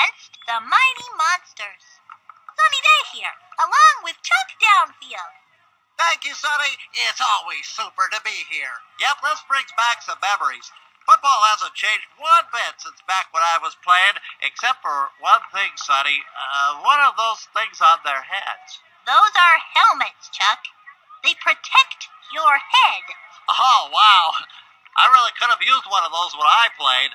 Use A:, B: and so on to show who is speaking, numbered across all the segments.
A: against the mighty monsters. Sunny Day here, along with Chuck Downfield.
B: Thank you, Sonny. It's always super to be here. Yep, this brings back some memories. Football hasn't changed one bit since back when I was playing, except for one thing, Sonny. One of those things on their heads.
A: Those are helmets, Chuck. They protect your head.
B: Oh, wow. I really could have used one of those when I played.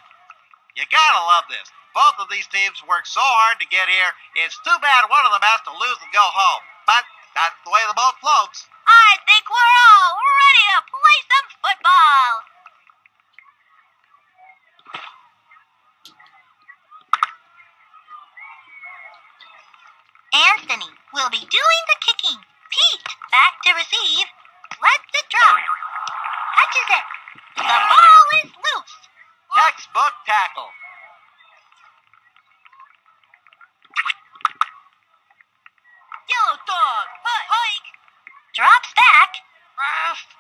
B: You gotta love this. Both of these teams worked so hard to get here. It's too bad one of them has to lose and go home. But that's the way the boat floats.
A: I think we're all ready to play some football. Anthony will be doing the kicking. Pete back to receive. Lets it drop. Catches it. The ball is loose.
B: Textbook tackle.
A: Yellow dog. Hike. Drops back.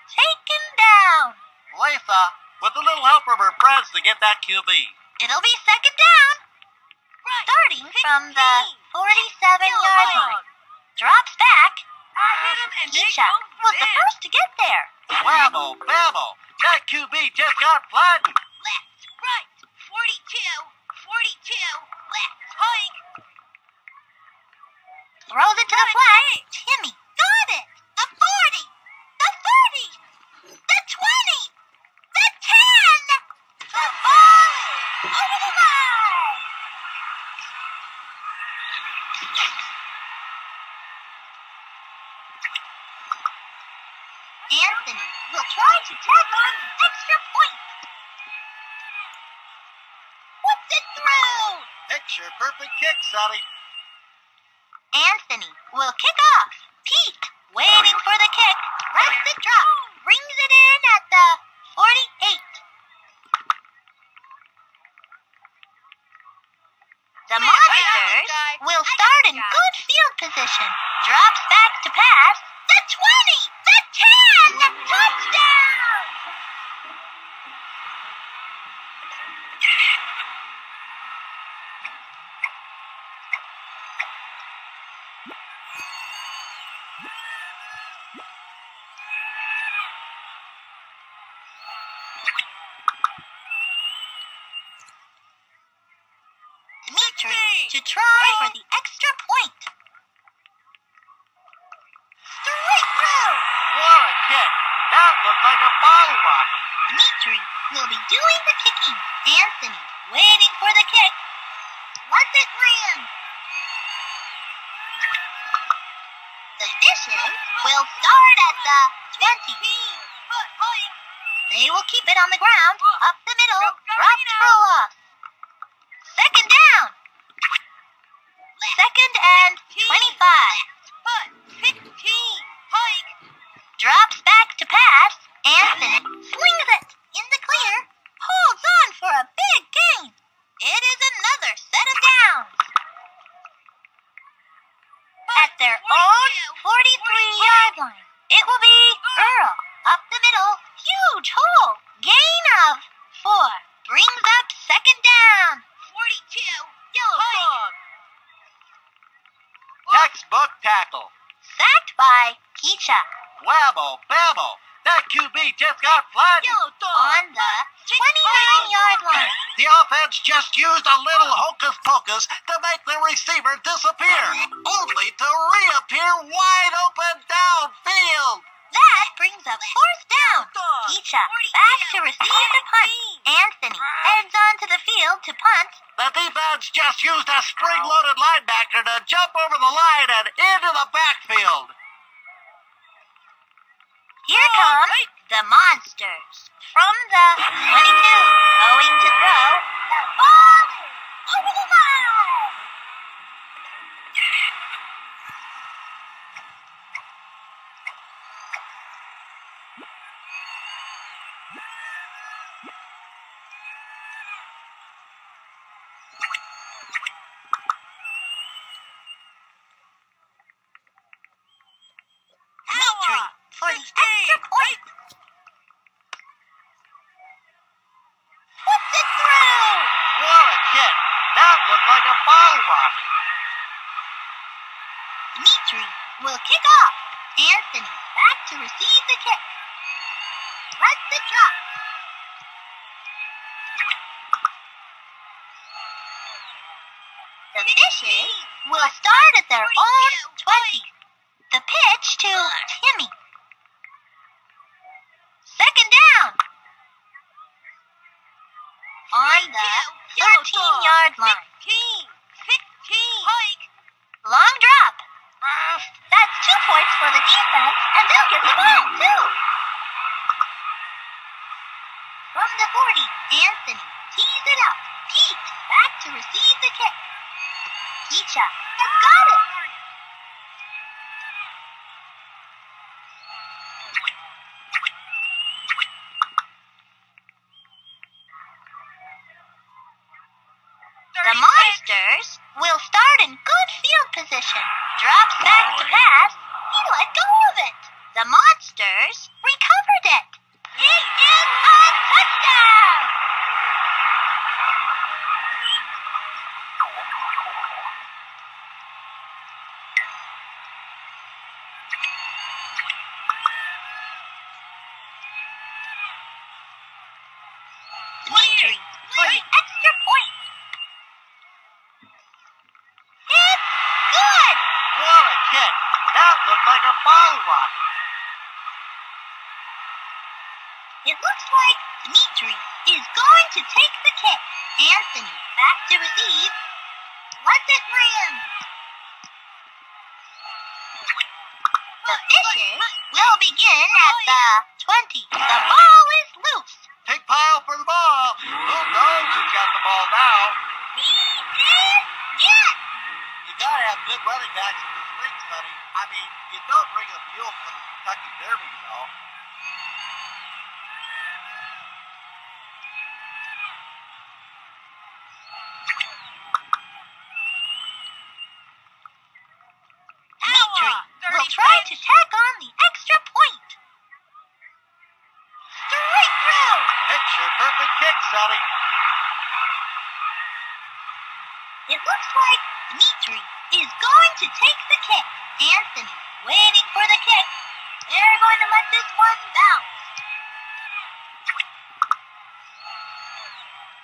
A: Taken down.
B: Latha, with a little help from her friends to get that QB.
A: It'll be second down. Starting from the 47-yard line. Drops back. Keisha was the first to get there.
B: Whammo, bammo. That QB just got flattened.
A: Left, right, 42, left, hike. Throws it to the flat. Timmy got it. The 40, the 30, the 20, the 10. The ball is over the line. Anthony will try to tack on the extra point. Puts it through.
B: Picture perfect kick, Sonny.
A: Anthony will kick off. Pete, waiting for the kick, lets it drop, brings it in at the 48. The Monsters will start in good field position. Drops back to pass. The 20, the 10, touchdown! Dimitri to try for the extra point. Straight through.
B: What a kick. That looked like a bottle rocket.
A: Dimitri will be doing the kicking. Anthony waiting for the kick. Lets it land. The Fishes will start at the 20. They will keep it on the ground, up the middle, drops for a loss. Second down. Second and 25. 15. Hike. Drops back to pass. Anthony slings it in the clear. Holds on for a big gain. It is another set of downs. At their own 43-yard line, it will be Earl. Up the middle, huge hole. Gain of 4. Brings up second down. 42, yellow dog.
B: Textbook tackle.
A: Sacked by Keisha.
B: Whammo, bammo. That QB just got flattened.
A: Yellow dog. On the 29-yard line.
B: The offense just used a little hocus pocus to make the receiver disappear, only to reappear wide open downfield.
A: That brings up fourth down. Keisha back to receive the punt. Anthony heads onto the field to punt.
B: The defense just used a spring-loaded linebacker to jump over the line and into the backfield.
A: Here come the Monsters. From the 22, going to throw. The ball is over the line. Dimitri for the extra point. Puts it through.
B: What a kick. That looked like a bottle rocket.
A: Dimitri will kick off. Anthony back to receive the kick. Lets it drop. The Fishes will start at their own 20. The pitch to Timmy. Second down. On the 13-yard line. 15. Long drop. That's 2 points for the defense, and they'll get the ball, too. From the 40, Anthony tees it up. Pete back to receive the kick. Keisha has got it. The Monsters will start in good field position. Drops back to pass. He let go of it. The Monsters recovered it. It is a touchdown! Dimitri for the extra point. It's good!
B: What a kick. That looked like a bottle rocket.
A: It looks like Dimitri is going to take the kick. Anthony back to receive. Lets it land. The Fishes will begin at the 20. The ball is loose.
B: Pig pile for the ball. Who knows who's got the ball now?
A: He is it!
B: You gotta have good running backs in this league, Sonny. I mean, you don't bring a mule for the Kentucky Derby, you know.
A: Dimitri will try to tack on the extra point. Straight through.
B: Picture perfect kick, Sonny.
A: It looks like Dimitri is going to take the kick. Anthony waiting for the kick. They're going to let this one bounce.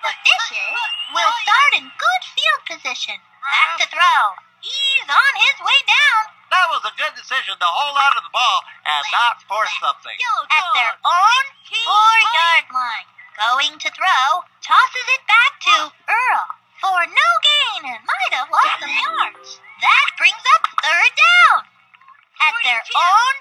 A: The Fishes will start in good field position. Back to throw. He's on his way down.
B: That was a good decision to hold on to the ball and not force something.
A: At their own 4-yard line. Going to throw. Tosses it back to Earl. For no gain and might have lost some yards. That brings up third down. At their own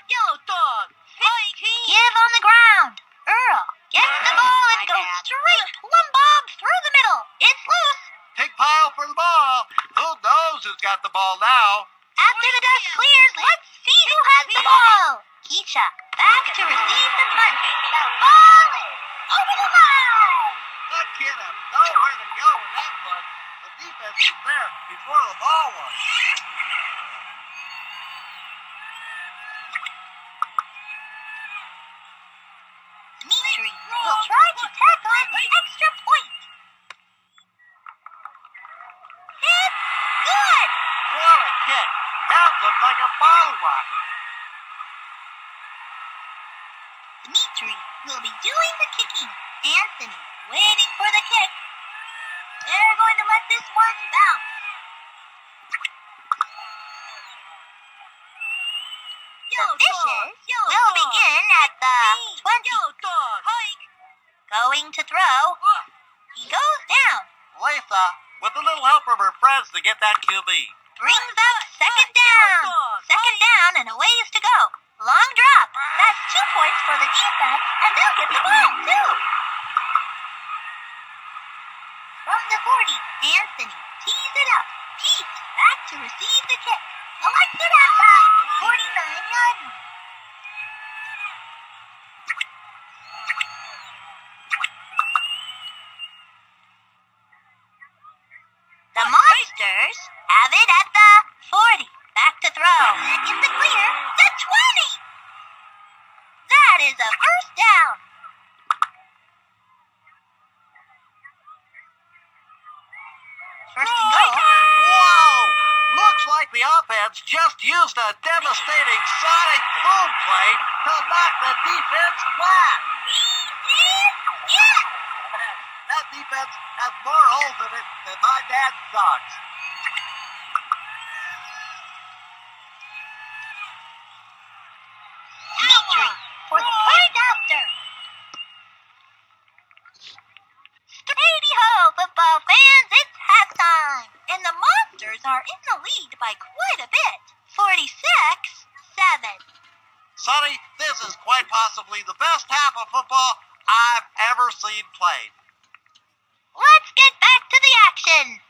A: give on the ground. Earl gets the ball and goes straight plumb bob through the middle. It's loose.
B: Pig pile for the ball. Who knows who's got the ball now?
A: After the dust clears, let's see who has the ball. Keisha back to receive the punt. The ball is over the line.
B: That kid had nowhere to go with that one. The defense was there before the ball was.
A: Dimitri will try to tack on the extra point. It's good!
B: What a kick. That looked like a bottle rocket.
A: Dimitri will be doing the kicking. Anthony waiting for the kick. They're going to let this one bounce. The Fishes will begin at the 20. Going to throw. He goes down.
B: Latha, with a little help from her friends to get that QB.
A: Brings up second down. Second down and a ways to go. Long drop. That's 2 points for the defense, and they'll get the ball, too. From the 40, Anthony tees it up. Pete back to receive the kick. Collected at the 49-yard line. The Monsters have it at the 40. Back to throw. In the clear. The 20. That is a first down. First and goal
B: like the offense just used a devastating sonic boom play to knock the defense flat.
A: Yeah!
B: That defense has more holes in it than my dad's socks.
A: Dimitri for the point after. Stady-ho, football fans, it's halftime. And the Monsters are in the lead by quite a bit. 46-7.
B: Sonny, this is quite possibly the best half of football I've ever seen played.
A: Let's get back to the action.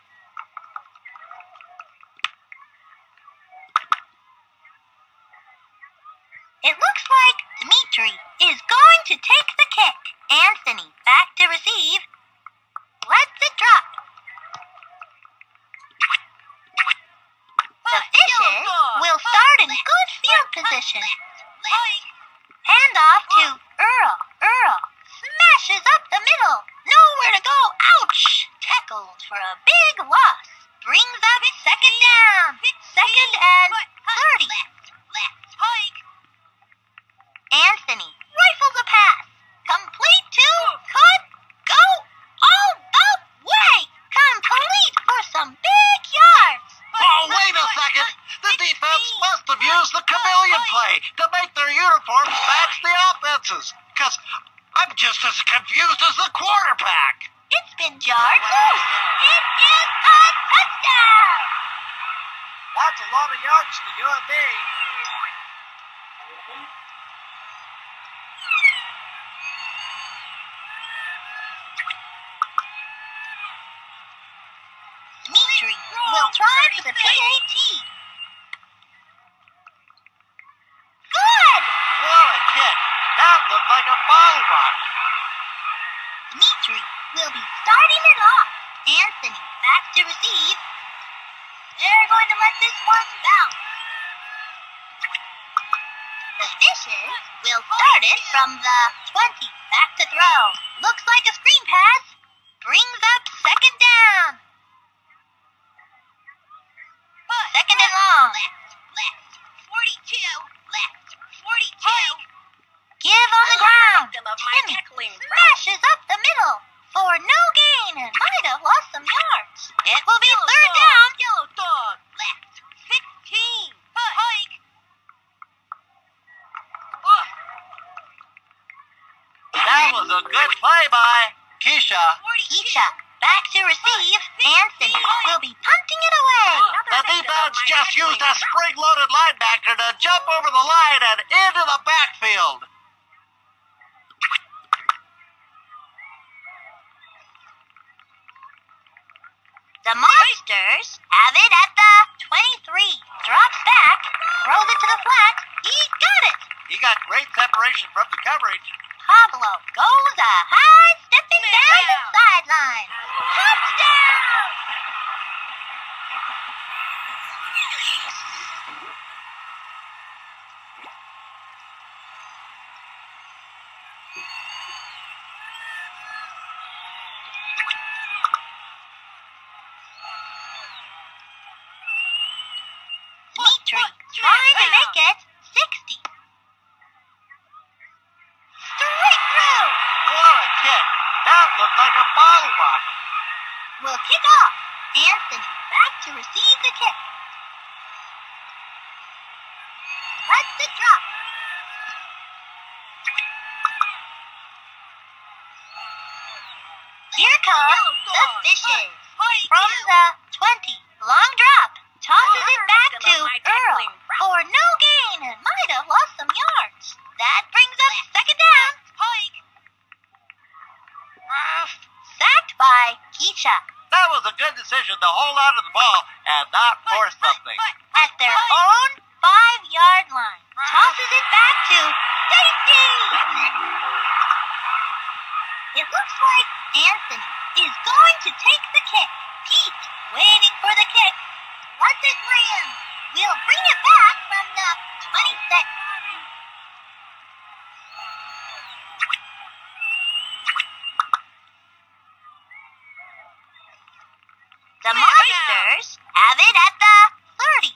A: It looks like Dimitri is going to take the kick. Anthony back to receive. Lets it drop. The Fishes will start in good field position. Hand off to Earl. Earl smashes up the middle. Nowhere to go. Ouch! Tackled for a big loss. Brings up second down. Second and 30. Anthony rifles a pass. Complete to could go all the way. Complete for some big yards.
B: Oh, wait a second! The defense must have used the chameleon play to make their uniforms match the offenses. Because I'm just as confused as the quarterback.
A: It's been jarred loose. It is a touchdown.
B: That's a lot of yards to you and me.
A: Dimitri will try for the PAT. Good!
B: What a kick! That looked like a bottle rocket.
A: Dimitri will be starting it off. Anthony back to receive. They're going to let this one bounce. The Fishes will start it from the 20. Back to throw. Looks like a screen pass. Brings up second down. Second and long. Left. 42. Left. 42. Give on the ground. Timmy smashes up the middle for no gain and might have lost some yards. It will be third down. Yellow dog. Left. 15. Hike.
B: That was a good play by Keisha.
A: Keisha back to receive. Anthony will be punting it away.
B: The defense just used a spring-loaded linebacker to jump over the line and into the backfield.
A: The Monsters have it at the 23. Drops back, throws it to the flat. He got it.
B: He got great separation from the coverage.
A: Pablo goes a high stepping down the sideline. Touchdown! Dimitri trying to make it 60. Straight through.
B: What a kick! That looked like a bottle rocket.
A: Will kick off. Anthony back to receive the kick. Lets it drop. Here come the Fishes. From the 20. Long drop. Tosses it back to Earl for no gain and might have lost some yards. That brings up second down. Sacked by Keisha.
B: That was a good decision to hold on to the ball and not force something.
A: At their own 5-yard line. Tosses it back to safety. It looks like Anthony is going to take the kick. Pete waiting for the kick. Lets it land. We'll bring it back from the 26. The Monsters have it at the 30.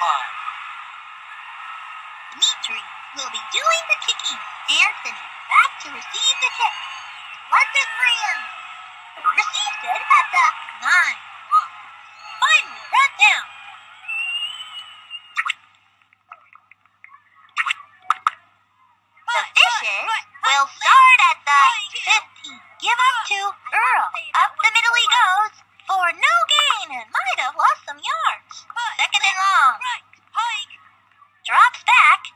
B: pie.
A: Dimitri will be doing the kicking. Anthony back to receive the kick. Lets it land. Receives it at the 9. Finally brought down. The Fishes will start at the 15. Give up to Earl. Up the middle he goes for no gain and might have lost some yards. Second and long. Drops back.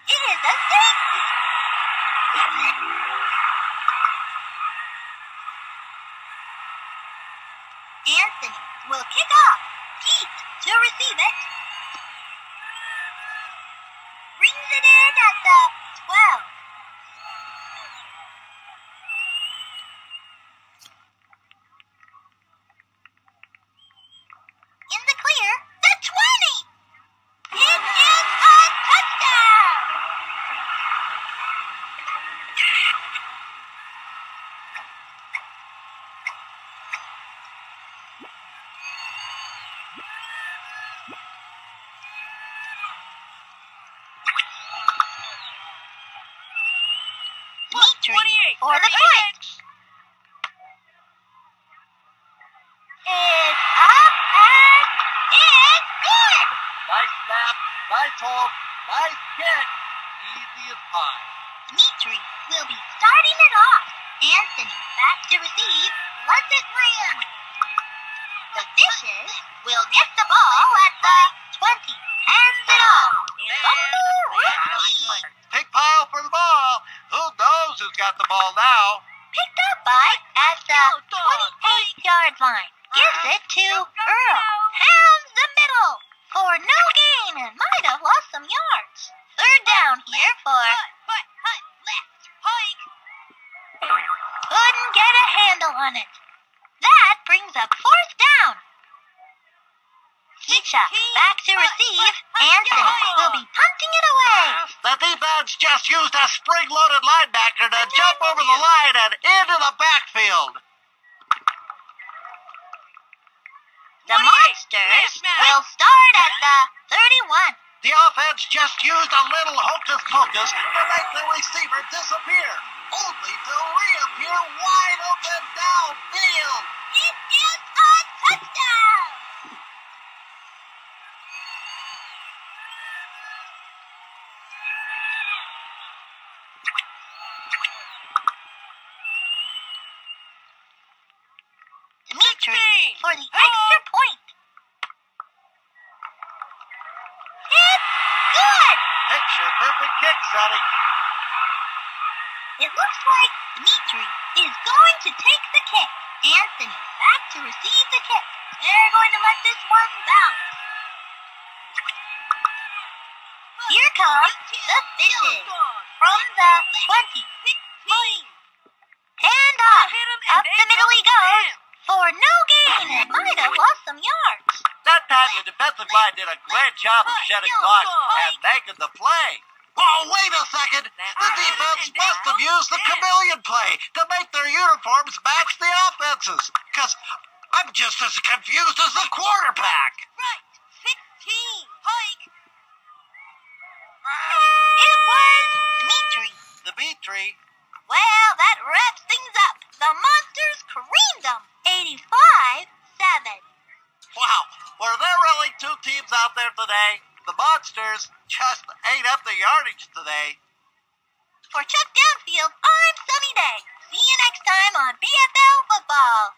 A: It is a safety. Anthony will kick off. Pete to receive it. Brings it in at the 12. In the clear, the 20. It is a touchdown. Dimitri for the point. It's up and it's good.
B: Nice snap, nice hold, nice kick. Easy as pie.
A: Dimitri will be starting it off. Anthony back to receive. Lets it land. The Fishes will get the ball at the 20. Hands it off. Bumble Rookie.
B: Pig pile for the ball. Who knows who's got the ball now?
A: Picked up by at the 28-yard line. Gives it to Earl. Pounds the middle for no gain and might have lost some yards. Third down here for couldn't get a handle on it. That brings up fourth down. Keisha back to receive. Anthony will be punting it away.
B: The defense just used a spring-loaded linebacker to jump over the line and into the backfield.
A: The Monsters will start at the 31.
B: The offense just used a little hocus-pocus to make the receiver disappear, only to reappear wide open downfield.
A: It is a touchdown. Dimitri for the extra point. It's good.
B: Picture perfect kick, Sonny.
A: It looks like Dimitri is going to take the kick. Anthony back to receive the kick. They're going to let this one bounce. Here comes the Fishes from the 20. Hand off. Up the middle he goes for no gain and might have lost some yards.
B: That time the defensive line did a great job of shedding blocks and making the play. Oh, wait a second. The defense must have used the chameleon play to make their uniforms match the offenses. Because I'm just as confused as the quarterback.
A: Right. 16. Hike. It was Dimitri.
B: Dimitri.
A: Well, that wraps things up. The Monsters creamed them. 85-7.
B: Wow, were there really two teams out there today? The Monsters just ate up the yardage today.
A: For Chuck Downfield, I'm Sunny Day. See you next time on BFL Football.